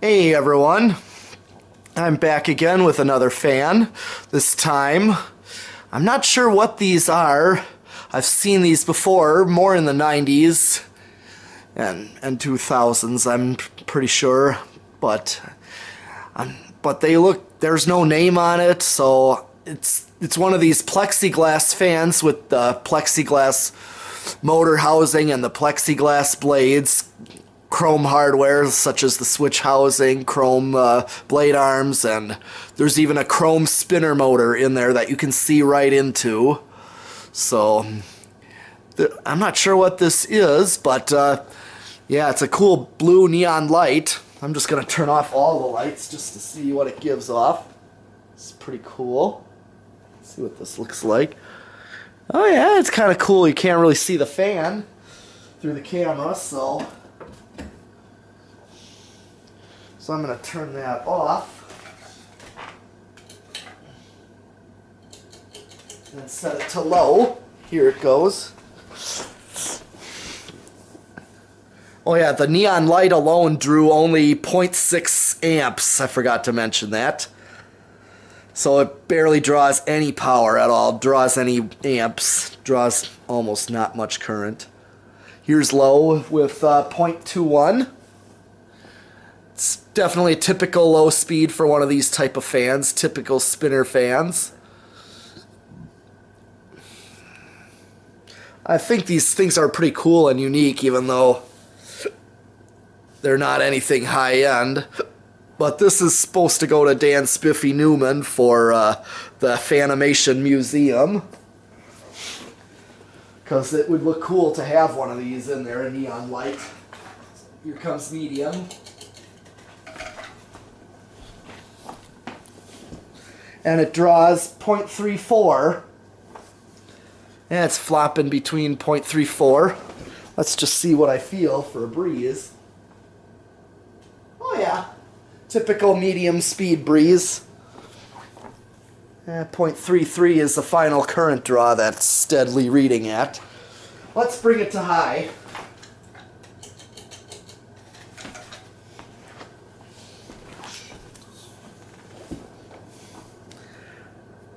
Hey everyone, I'm back again with another fan. This time, I'm not sure what these are. I've seen these before, more in the 90s and 2000s, I'm pretty sure. But they look, there's no name on it, so it's one of these plexiglass fans with the plexiglass motor housing and the plexiglass blades. Chrome hardware such as the switch housing, chrome blade arms, and there's even a chrome spinner motor in there that you can see right into. So I'm not sure what this is, but yeah, it's a cool blue neon light. I'm just gonna turn off all the lights just to see what it gives off. It's pretty cool. Let's see what this looks like. Oh yeah, it's kind of cool. You can't really see the fan through the camera, so I'm going to turn that off and set it to low. Here it goes. Oh yeah, the neon light alone drew only 0.6 amps. I forgot to mention that. So it barely draws any power at all, draws any amps, draws almost not much current. Here's low with 0.21. It's definitely a typical low speed for one of these type of fans, typical spinner fans. I think these things are pretty cool and unique, even though they're not anything high-end. But this is supposed to go to Dan Spiffy Newman for the Fanimation Museum, because it would look cool to have one of these in there, a neon light. Here comes medium. And it draws 0.34. And it's flopping between 0.34. Let's just see what I feel for a breeze. Oh yeah, typical medium speed breeze. 0.33 is the final current draw that's steadily reading at. Let's bring it to high.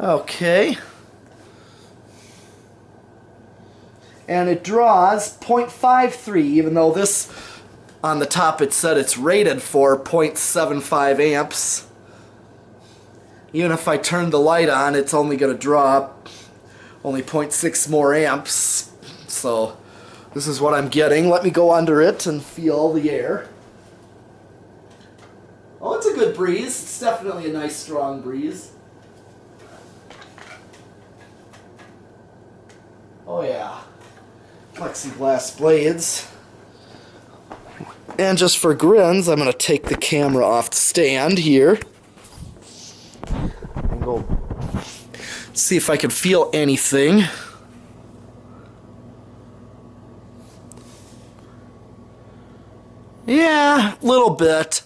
Okay. And it draws 0.53, even though this, on the top it said it's rated for 0.75 amps. Even if I turn the light on, it's only going to draw only 0.6 more amps. So this is what I'm getting. Let me go under it and feel the air. Oh, it's a good breeze. It's definitely a nice strong breeze. Oh yeah, plexiglass blades. And just for grins, I'm going to take the camera off the stand here and go see if I can feel anything. Yeah, a little bit.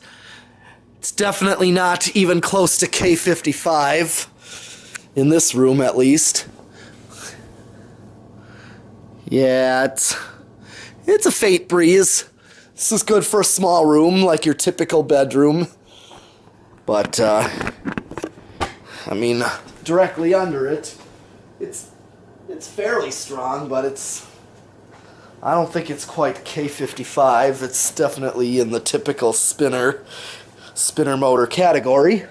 It's definitely not even close to K55 in this room, at least. Yeah, it's a faint breeze. This is good for a small room, like your typical bedroom. But, I mean, directly under it, it's fairly strong, but I don't think it's quite K55. It's definitely in the typical spinner motor category.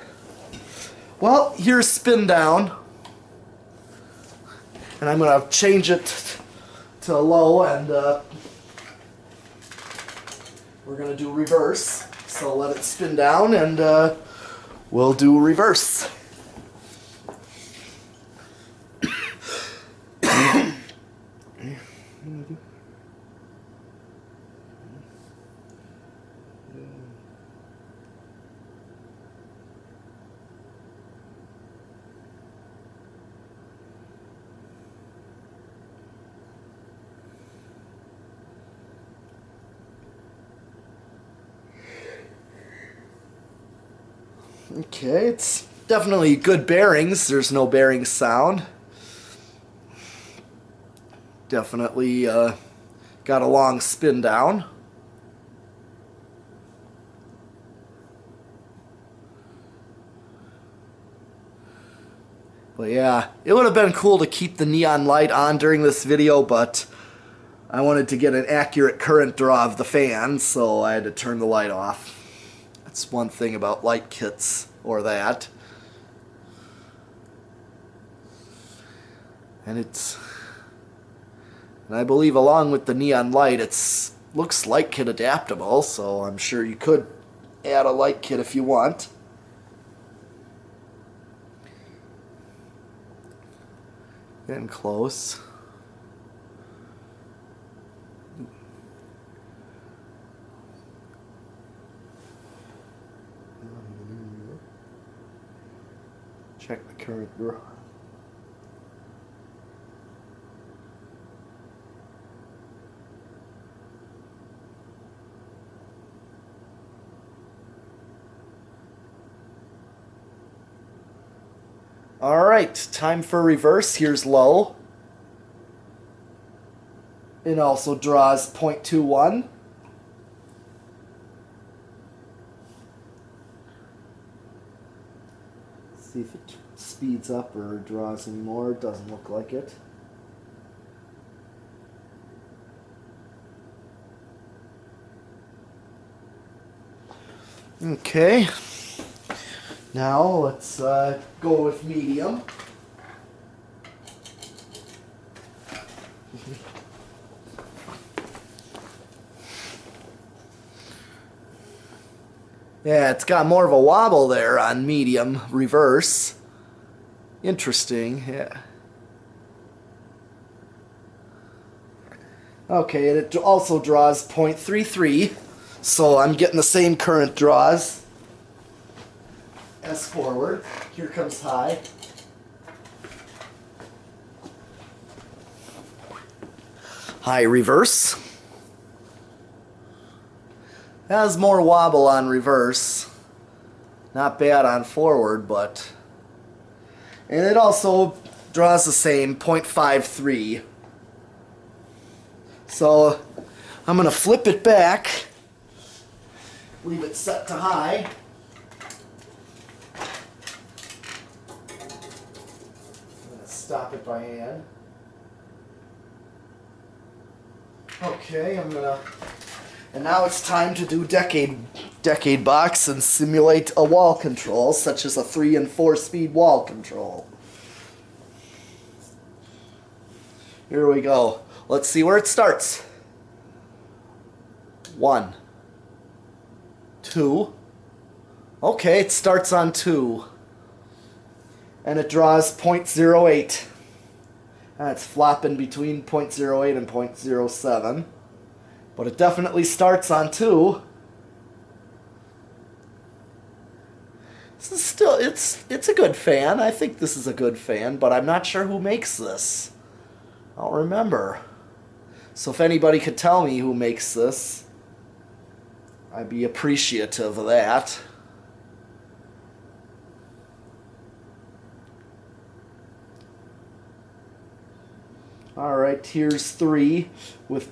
Well, here's spin down. And I'm going to change it to low, and we're going to do reverse. So let it spin down, and we'll do reverse. Okay, it's definitely good bearings. There's no bearing sound. Definitely got a long spin down. But yeah, it would have been cool to keep the neon light on during this video, but I wanted to get an accurate current draw of the fan, so I had to turn the light off. That's one thing about light kits, or that. And I believe along with the neon light, looks light kit adaptable, so I'm sure you could add a light kit if you want. Getting close. Check the current draw. Alright, time for reverse. Here's low. It also draws 0.21. See if it speeds up or draws any more. It doesn't look like it. Okay. Now let's go with medium. Yeah, it's got more of a wobble there on medium reverse. Interesting, yeah. Okay, and it also draws 0.33, so I'm getting the same current draws as forward. Here comes high. High reverse. Has more wobble on reverse. Not bad on forward, but... And it also draws the same, 0.53. So, I'm going to flip it back. Leave it set to high. I'm going to stop it by hand. Okay, and now it's time to do decade box and simulate a wall control, such as a 3 and 4 speed wall control. Here we go. Let's see where it starts. 1, 2. Okay, it starts on 2. And it draws 0.08. And it's flopping between 0.08 and 0.07. But it definitely starts on 2. This is still, it's a good fan. I think this is a good fan, but I'm not sure who makes this. I don't remember. So if anybody could tell me who makes this, I'd be appreciative of that. Alright, here's 3 with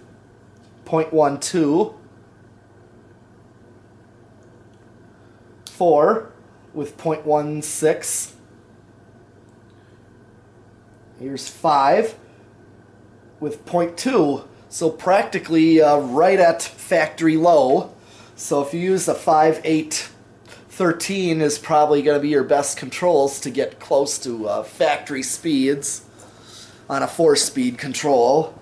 0.12. 4 with 0.16. Here's 5 with 0.2. So practically right at factory low. So if you use a 5, 8, 13 is probably going to be your best controls to get close to factory speeds on a 4-speed control.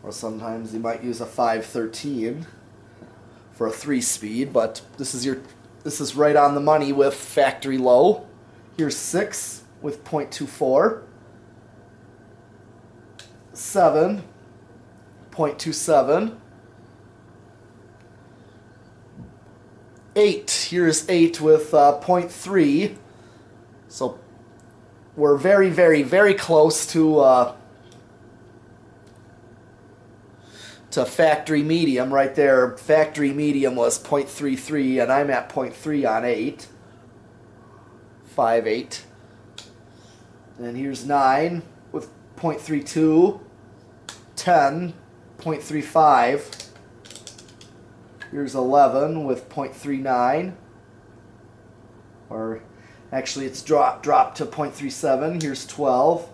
Or sometimes you might use a 513 for a 3-speed, but this is right on the money with factory low. Here's 6 with 0.24, 7, 0.27, 8. Here's 8 with 0.3. So we're very, very, very close to factory medium right there. Factory medium was 0.33, and I'm at 0.3 on 8. 5, 8. And here's 9 with 0.32. 10, 0.35. Here's 11 with 0.39. Actually, it's dropped to 0.37. Here's 12,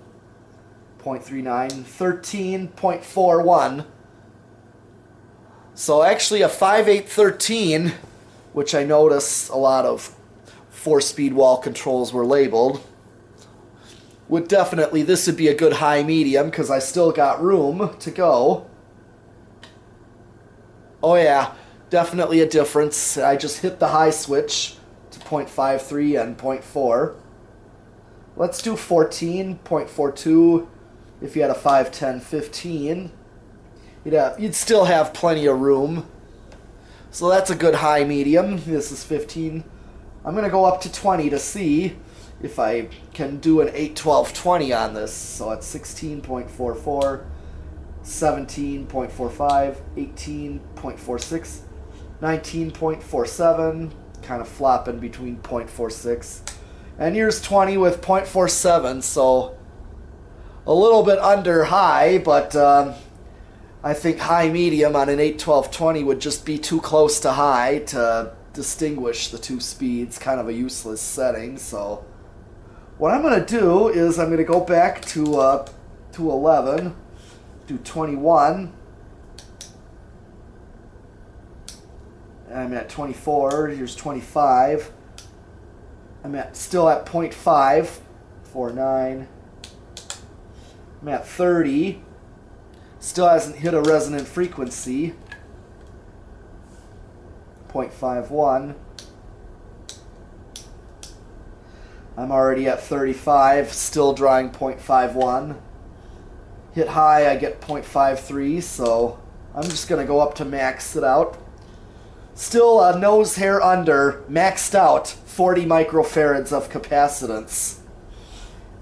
0.39, 13.41. So actually a 5/813, which I notice a lot of 4-speed wall controls were labeled, this would be a good high medium because I still got room to go. Oh yeah, definitely a difference. I just hit the high switch to 0.53 and 0.4. Let's do 14.42. If you had a 5/10/15, you'd still have plenty of room. So that's a good high medium. This is 15. I'm going to go up to 20 to see if I can do an 8/12/20 on this. So it's 16.44, 17.45, 18.46, 19.47, kind of flopping between 0.46. And here's 20 with 0.47, so a little bit under high, but I think high medium on an 8/12/20 would just be too close to high to distinguish the two speeds. Kind of a useless setting. So what I'm going to do is I'm going to go back to 11, do 21. I'm at 24. Here's 25. I'm still at 0.549. I'm at 30. Still hasn't hit a resonant frequency. 0.51. I'm already at 35, still drawing 0.51. Hit high, I get 0.53, so I'm just going to go up to max it out. Still a nose hair under, maxed out, 40 microfarads of capacitance.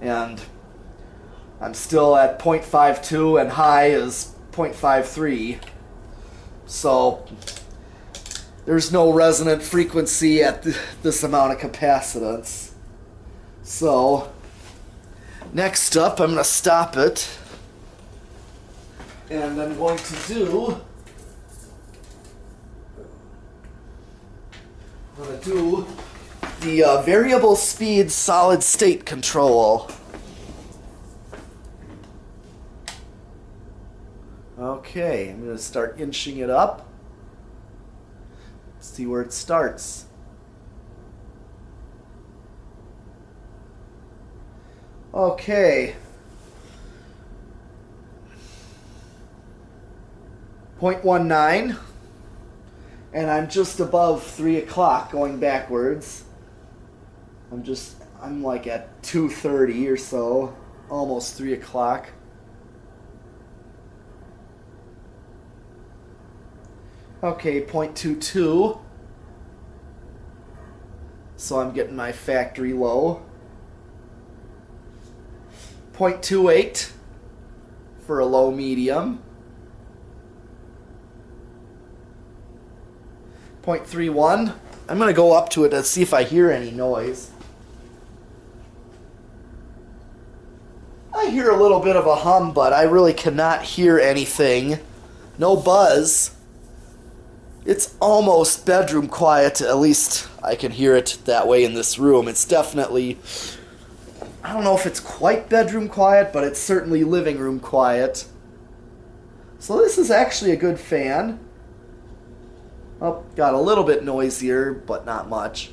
And I'm still at 0.52 and high is 0.53. So there's no resonant frequency at this amount of capacitance. So next up, I'm going to stop it. And I'm going to do the variable speed solid state control. Okay, I'm going to start inching it up. See where it starts. Okay. 0.19. And I'm just above 3 o'clock going backwards. I'm like at 2:30 or so, almost 3 o'clock. Okay, 0.22. So I'm getting my factory low. 0.28 for a low medium. 0.31. I'm going to go up to it and see if I hear any noise. I hear a little bit of a hum, but I really cannot hear anything. No buzz. It's almost bedroom quiet, at least I can hear it that way in this room. It's definitely, I don't know if it's quite bedroom quiet, but it's certainly living room quiet. So this is actually a good fan. Oh, got a little bit noisier, but not much.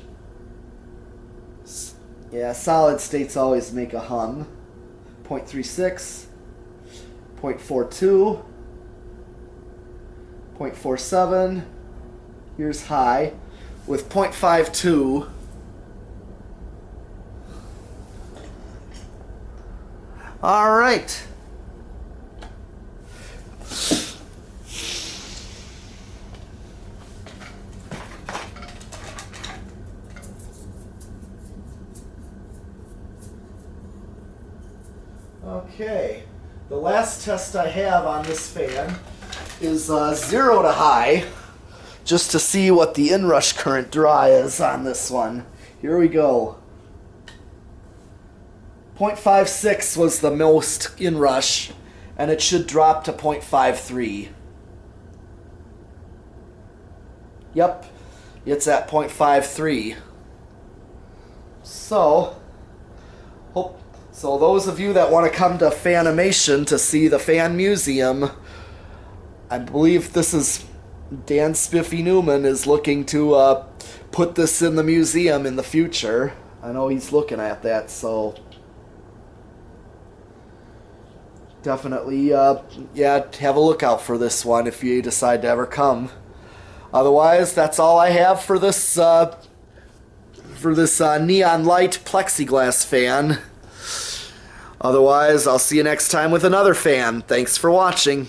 Yeah, solid states always make a hum. 0.36, 0.42, 0.47. Here's high with 0.52. All right. Okay, the last test I have on this fan is 0 to high, just to see what the inrush current draw is on this one. Here we go. 0.56 was the most inrush, and it should drop to 0.53. Yep, it's at 0.53. So, so those of you that want to come to Fanimation to see the Fan Museum, I believe this is Dan Spiffy Newman is looking to put this in the museum in the future. I know he's looking at that, so definitely, yeah, have a look out for this one if you decide to ever come. Otherwise, that's all I have for this neon light plexiglass fan. Otherwise, I'll see you next time with another fan. Thanks for watching.